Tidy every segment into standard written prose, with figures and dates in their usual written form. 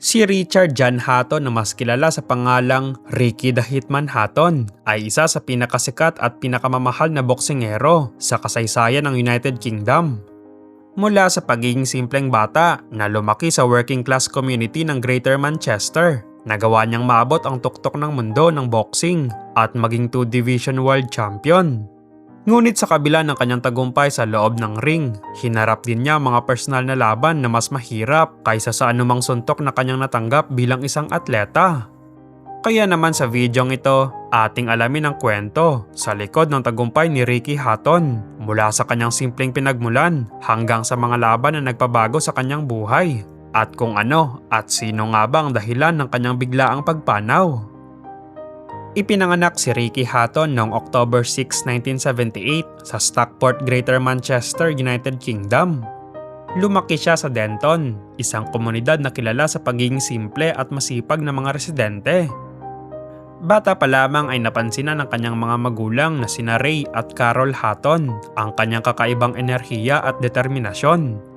Si Richard John Hatton na mas kilala sa pangalang Ricky the Hitman Hatton ay isa sa pinakasikat at pinakamamahal na boksingero sa kasaysayan ng United Kingdom. Mula sa pagiging simpleng bata na lumaki sa working class community ng Greater Manchester, nagawa niyang maabot ang tuktok ng mundo ng boxing at maging 2 Division World Champion. Ngunit sa kabila ng kanyang tagumpay sa loob ng ring, hinarap din niya mga personal na laban na mas mahirap kaysa sa anumang suntok na kanyang natanggap bilang isang atleta. Kaya naman sa videong ito, ating alamin ang kwento sa likod ng tagumpay ni Ricky Hatton mula sa kanyang simpleng pinagmulan hanggang sa mga laban na nagpabago sa kanyang buhay at kung ano at sino nga ba ang dahilan ng kanyang biglaang pagpanaw. Ipinanganak si Ricky Hatton noong October 6, 1978 sa Stockport, Greater Manchester, United Kingdom. Lumaki siya sa Denton, isang komunidad na kilala sa pagiging simple at masipag na mga residente. Bata pa lamang ay napansinan ng kanyang mga magulang na sina Ray at Carol Hatton ang kanyang kakaibang enerhiya at determinasyon.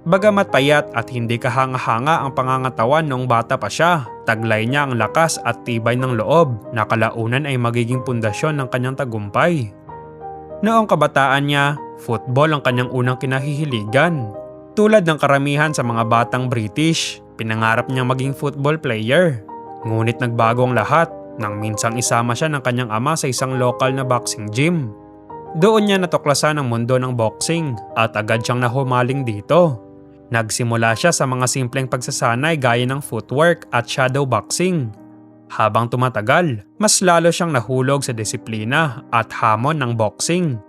Bagamat payat at hindi kahanga-hanga ang pangangatawan noong bata pa siya, taglay niya ang lakas at tibay ng loob na kalaunan ay magiging pundasyon ng kanyang tagumpay. Noong kabataan niya, football ang kanyang unang kinahihiligan. Tulad ng karamihan sa mga batang British, pinangarap niyang maging football player. Ngunit nagbago ang lahat nang minsang isama siya ng kanyang ama sa isang lokal na boxing gym. Doon niya natuklasan ang mundo ng boxing at agad siyang nahumaling dito. Nagsimula siya sa mga simpleng pagsasanay gaya ng footwork at shadow boxing. Habang tumatagal, mas lalo siyang nahulog sa disiplina at hamon ng boxing.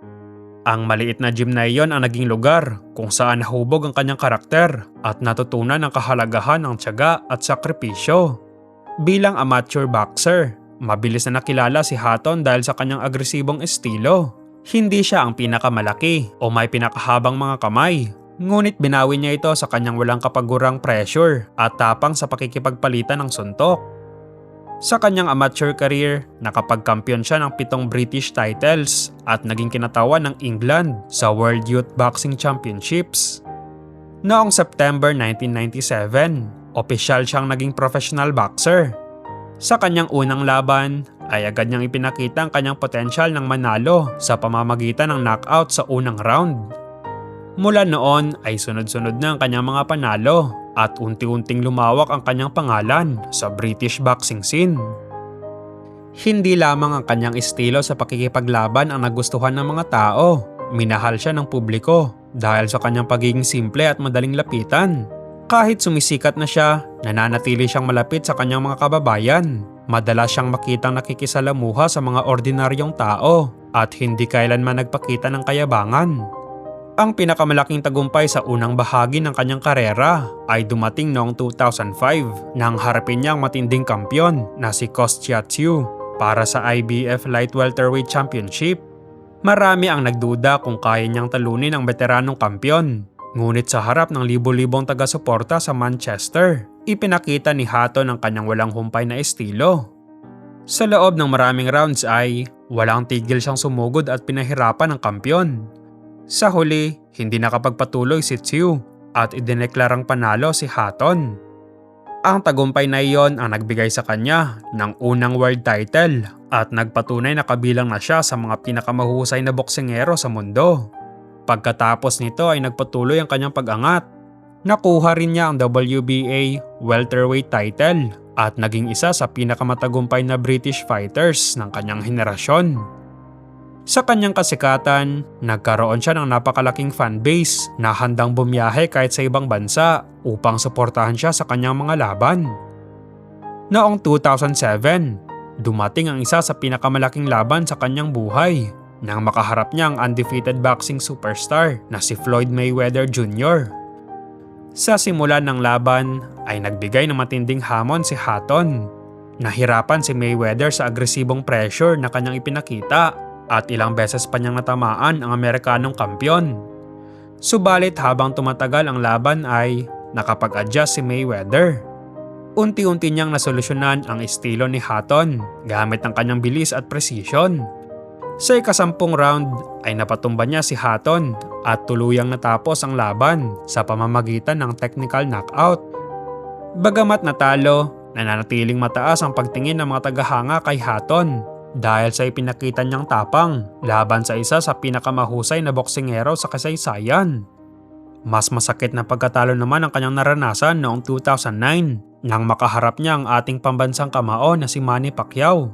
Ang maliit na gym na iyon ang naging lugar kung saan nahubog ang kanyang karakter at natutunan ang kahalagahan ng tiyaga at sakripisyo. Bilang amateur boxer, mabilis na nakilala si Hatton dahil sa kanyang agresibong estilo. Hindi siya ang pinakamalaki o may pinakahabang mga kamay. Ngunit binawi niya ito sa kanyang walang kapagurang pressure at tapang sa pakikipagpalitan ng suntok. Sa kanyang amateur career, nakapagkampiyon siya ng 7 British titles at naging kinatawan ng England sa World Youth Boxing Championships. Noong September 1997, opisyal siyang naging professional boxer. Sa kanyang unang laban, ay agad niyang ipinakita ang kanyang potensyal ng manalo sa pamamagitan ng knockout sa unang round. Mula noon ay sunod-sunod na ang kanyang mga panalo at unti-unting lumawak ang kanyang pangalan sa British boxing scene. Hindi lamang ang kanyang estilo sa pakikipaglaban ang nagustuhan ng mga tao, minahal siya ng publiko dahil sa kanyang pagiging simple at madaling lapitan. Kahit sumisikat na siya, nananatili siyang malapit sa kanyang mga kababayan. Madalas siyang makitang nakikisalamuha sa mga ordinaryong tao at hindi kailanman nagpakita ng kayabangan. Ang pinakamalaking tagumpay sa unang bahagi ng kanyang karera ay dumating noong 2005 nang harapin niya ang matinding kampyon na si Kostya Tszyu para sa IBF Light Welterweight Championship. Marami ang nagduda kung kaya niyang talunin ang veteranong kampyon. Ngunit sa harap ng libo-libong taga-suporta sa Manchester, ipinakita ni Hatton ang kanyang walang humpay na estilo. Sa loob ng maraming rounds ay walang tigil siyang sumugod at pinahirapan ang kampyon. Sa huli, hindi nakapagpatuloy si Tszyu at idineklarang panalo si Hatton. Ang tagumpay na iyon ang nagbigay sa kanya ng unang world title at nagpatunay na kabilang na siya sa mga pinakamahusay na boksingero sa mundo. Pagkatapos nito ay nagpatuloy ang kanyang pag-angat. Nakuha rin niya ang WBA welterweight title at naging isa sa pinakamatagumpay na British fighters ng kanyang henerasyon. Sa kanyang kasikatan, nagkaroon siya ng napakalaking fanbase na handang bumiyahe kahit sa ibang bansa upang suportahan siya sa kanyang mga laban. Noong 2007, dumating ang isa sa pinakamalaking laban sa kanyang buhay nang makaharap niya ang undefeated boxing superstar na si Floyd Mayweather Jr. Sa simula ng laban ay nagbigay ng matinding hamon si Hatton. Nahirapan si Mayweather sa agresibong pressure na kanyang ipinakita at ilang beses pa niyang natamaan ang Amerikanong kampyon. Subalit habang tumatagal ang laban ay nakapag-adjust si Mayweather. Unti-unti niyang nasolusyonan ang estilo ni Hatton gamit ang kanyang bilis at precision. Sa ika-10 round ay napatumba niya si Hatton at tuluyang natapos ang laban sa pamamagitan ng technical knockout. Bagamat natalo, nananatiling mataas ang pagtingin ng mga tagahanga kay Hatton dahil sa ipinakita niyang tapang laban sa isa sa pinakamahusay na boksingero sa kasaysayan. Mas masakit na pagkatalo naman ang kanyang naranasan noong 2009 nang makaharap niya ang ating pambansang kamao na si Manny Pacquiao.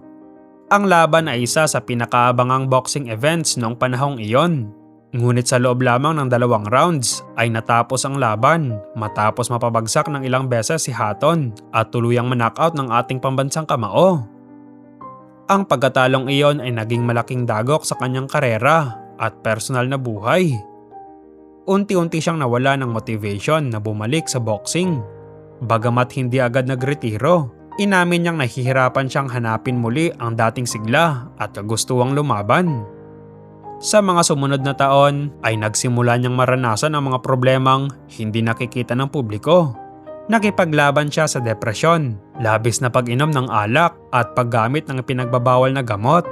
Ang laban ay isa sa pinakaabangang boxing events noong panahong iyon. Ngunit sa loob lamang ng 2 rounds ay natapos ang laban matapos mapabagsak ng ilang beses si Hatton at tuluyang manockout ng ating pambansang kamao. Ang pagkatalong iyon ay naging malaking dagok sa kanyang karera at personal na buhay. Unti-unti siyang nawala ng motivation na bumalik sa boxing. Bagamat hindi agad nagretiro, inamin niyang nahihirapan siyang hanapin muli ang dating sigla at kagustuhang lumaban. Sa mga sumunod na taon ay nagsimula niyang maranasan ang mga problemang hindi nakikita ng publiko. Nakipaglaban siya sa depresyon, labis na pag-inom ng alak at paggamit ng pinagbabawal na gamot.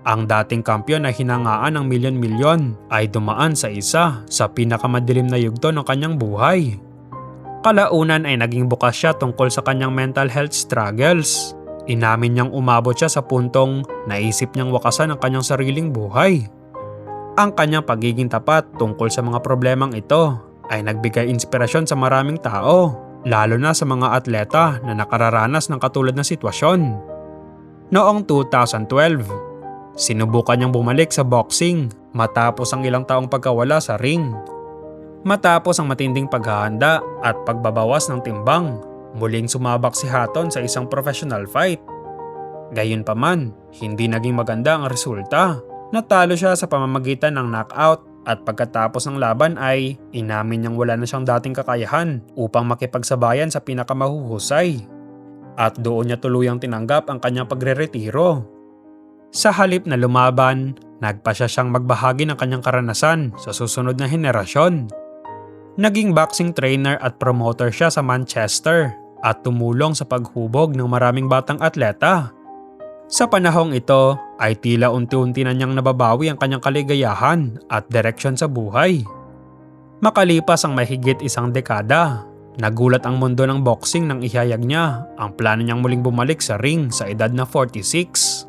Ang dating kampiyon na hinangaan ng milyon-milyon ay dumaan sa isa sa pinakamadilim na yugto ng kanyang buhay. Kalaunan ay naging bukas siya tungkol sa kanyang mental health struggles. Inamin niyang umabot siya sa puntong naisip niyang wakasan ang kanyang sariling buhay. Ang kanyang pagiging tapat tungkol sa mga problemang ito ay nagbigay inspirasyon sa maraming tao, lalo na sa mga atleta na nakararanas ng katulad na sitwasyon. Noong 2012, sinubukan niyang bumalik sa boxing matapos ang ilang taong pagkawala sa ring. Matapos ang matinding paghahanda at pagbabawas ng timbang, muling sumabak si Hatton sa isang professional fight. Gayunpaman, hindi naging maganda ang resulta. Natalo siya sa pamamagitan ng knockout at pagkatapos ng laban ay inamin niyang wala na siyang dating kakayahan upang makipagsabayan sa pinakamahuhusay. At doon niya tuluyang tinanggap ang kanyang pagreretiro. Sa halip na lumaban, nagpasya siyang magbahagi ng kanyang karanasan sa susunod na henerasyon. Naging boxing trainer at promoter siya sa Manchester at tumulong sa paghubog ng maraming batang atleta. Sa panahong ito ay tila unti-unti na niyang nababawi ang kanyang kaligayahan at direksyon sa buhay. Makalipas ang mahigit 1 dekada, nagulat ang mundo ng boxing nang ihayag niya ang plano niyang muling bumalik sa ring sa edad na 46.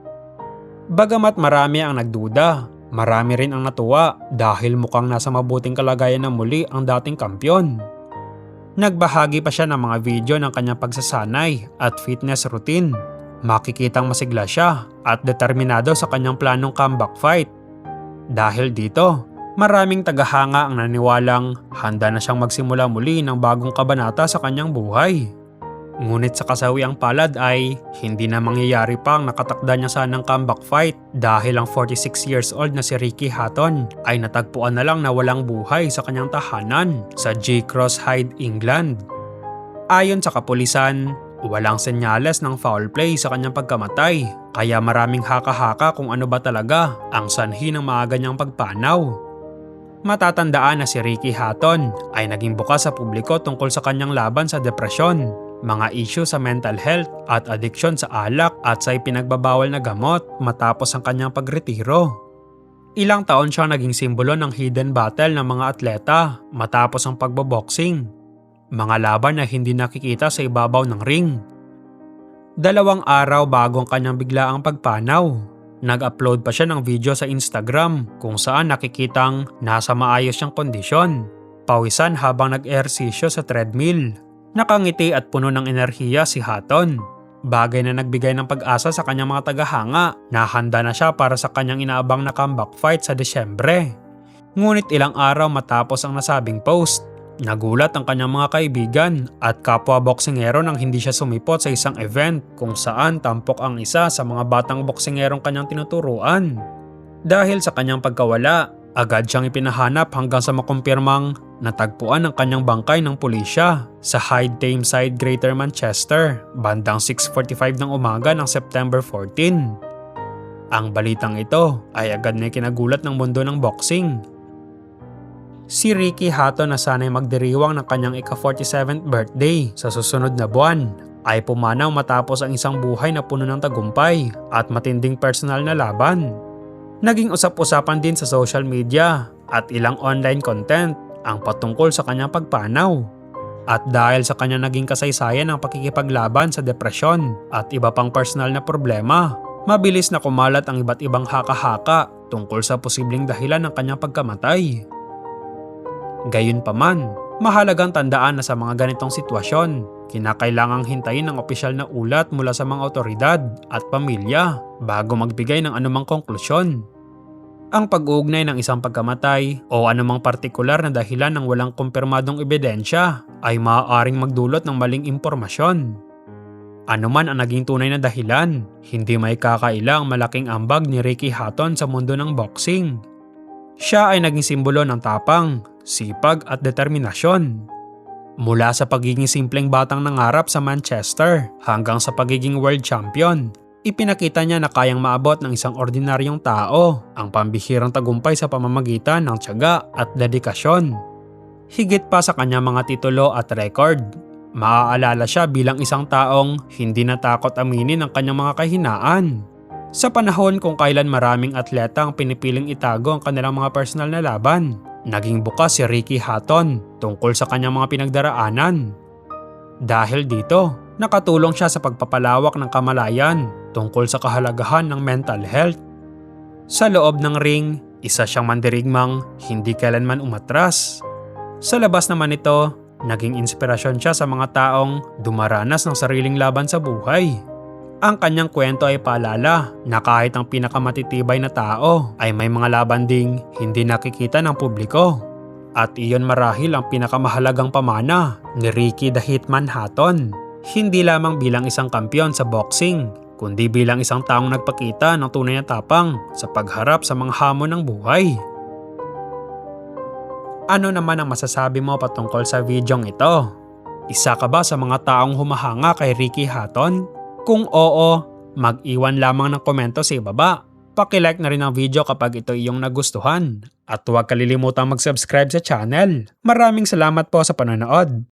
Bagamat marami ang nagduda, marami rin ang natuwa dahil mukhang nasa mabuting kalagayan na muli ang dating kampiyon. Nagbahagi pa siya ng mga video ng kanyang pagsasanay at fitness routine. Makikitang masigla siya at determinado sa kanyang planong comeback fight. Dahil dito, maraming tagahanga ang naniwalang handa na siyang magsimula muli ng bagong kabanata sa kanyang buhay. Ngunit sa kasawiang palad ay hindi na mangyayari pa ang nakatakda niya sanang comeback fight dahil ang 46 years old na si Ricky Hatton ay natagpuan na lang na walang buhay sa kanyang tahanan sa J. Cross Hyde, England. Ayon sa kapulisan, walang senyales ng foul play sa kanyang pagkamatay kaya maraming haka-haka kung ano ba talaga ang sanhi ng mga ganyang pagpanaw. Matatandaan na si Ricky Hatton ay naging bukas sa publiko tungkol sa kanyang laban sa depresyon, mga issue sa mental health at addiction sa alak at sa ipinagbabawal na gamot matapos ang kanyang pagretiro. Ilang taon siyang naging simbolo ng hidden battle ng mga atleta matapos ang pagboboxing, mga laban na hindi nakikita sa ibabaw ng ring. 2 araw bago ang kanyang biglaang pagpanaw, nag-upload pa siya ng video sa Instagram kung saan nakikitang nasa maayos siyang kondisyon, pawisan habang nag-ehersisyo sa treadmill. Nakangiti at puno ng enerhiya si Hatton, bagay na nagbigay ng pag-asa sa kanyang mga tagahanga na handa na siya para sa kanyang inaabang na comeback fight sa Desyembre. Ngunit ilang araw matapos ang nasabing post, nagulat ang kanyang mga kaibigan at kapwa boksingero nang hindi siya sumipot sa isang event kung saan tampok ang isa sa mga batang boksingerong kanyang tinuturuan. Dahil sa kanyang pagkawala, agad siyang ipinahanap hanggang sa makumpirmang natagpuan ang kanyang bangkay ng pulisya sa Hyde Tameside, Greater Manchester, bandang 6:45 ng umaga ng September 14. Ang balitang ito ay agad na kinagulat ng mundo ng boxing. Si Ricky Hatton na sanay magdiriwang ng kanyang ika-47th birthday sa susunod na buwan ay pumanaw matapos ang isang buhay na puno ng tagumpay at matinding personal na laban. Naging usap-usapan din sa social media at ilang online content ang patungkol sa kanyang pagpanaw. At dahil sa kanya naging kasaysayan ng pakikipaglaban sa depresyon at iba pang personal na problema, mabilis na kumalat ang iba't ibang haka-haka tungkol sa posibleng dahilan ng kanyang pagkamatay. Gayunpaman, mahalagang tandaan na sa mga ganitong sitwasyon, kinakailangang hintayin ang opisyal na ulat mula sa mga otoridad at pamilya bago magbigay ng anumang konklusyon. Ang pag-uugnay ng isang pagkamatay o anumang partikular na dahilan ng walang kumpirmadong ebidensya ay maaaring magdulot ng maling impormasyon. Ano man ang naging tunay na dahilan, hindi may kakaila ang malaking ambag ni Ricky Hatton sa mundo ng boxing. Siya ay naging simbolo ng tapang, sipag at determinasyon. Mula sa pagiging simpleng batang nangarap sa Manchester hanggang sa pagiging world champion, ipinakita niya na kayang maabot ng isang ordinaryong tao ang pambihirang tagumpay sa pamamagitan ng tiyaga at dedikasyon. Higit pa sa kanyang mga titulo at record, maaalala siya bilang isang taong hindi natakot aminin ang kanyang mga kahinaan. Sa panahon kung kailan maraming atleta ang pinipiling itago ang kanilang mga personal na laban, naging bukas si Ricky Hatton tungkol sa kanyang mga pinagdaraanan. Dahil dito, nakatulong siya sa pagpapalawak ng kamalayan tungkol sa kahalagahan ng mental health. Sa loob ng ring, isa siyang mandirigmang hindi kailanman umatras. Sa labas naman ito, naging inspirasyon siya sa mga taong dumaranas ng sariling laban sa buhay. Ang kanyang kwento ay paalala na kahit ang pinakamatitibay na tao ay may mga laban ding hindi nakikita ng publiko. At iyon marahil ang pinakamahalagang pamana ni Ricky the Hitman Hatton. Hindi lamang bilang isang kampiyon sa boxing, kundi bilang isang taong nagpakita ng tunay na tapang sa pagharap sa mga hamon ng buhay. Ano naman ang masasabi mo patungkol sa videong ito? Isa ka ba sa mga taong humahanga kay Ricky Hatton? Kung oo, mag-iwan lamang ng komento sa ibaba. Paki-like na rin ang video kapag ito iyong nagustuhan. At huwag kalilimutang mag-subscribe sa channel. Maraming salamat po sa panonood.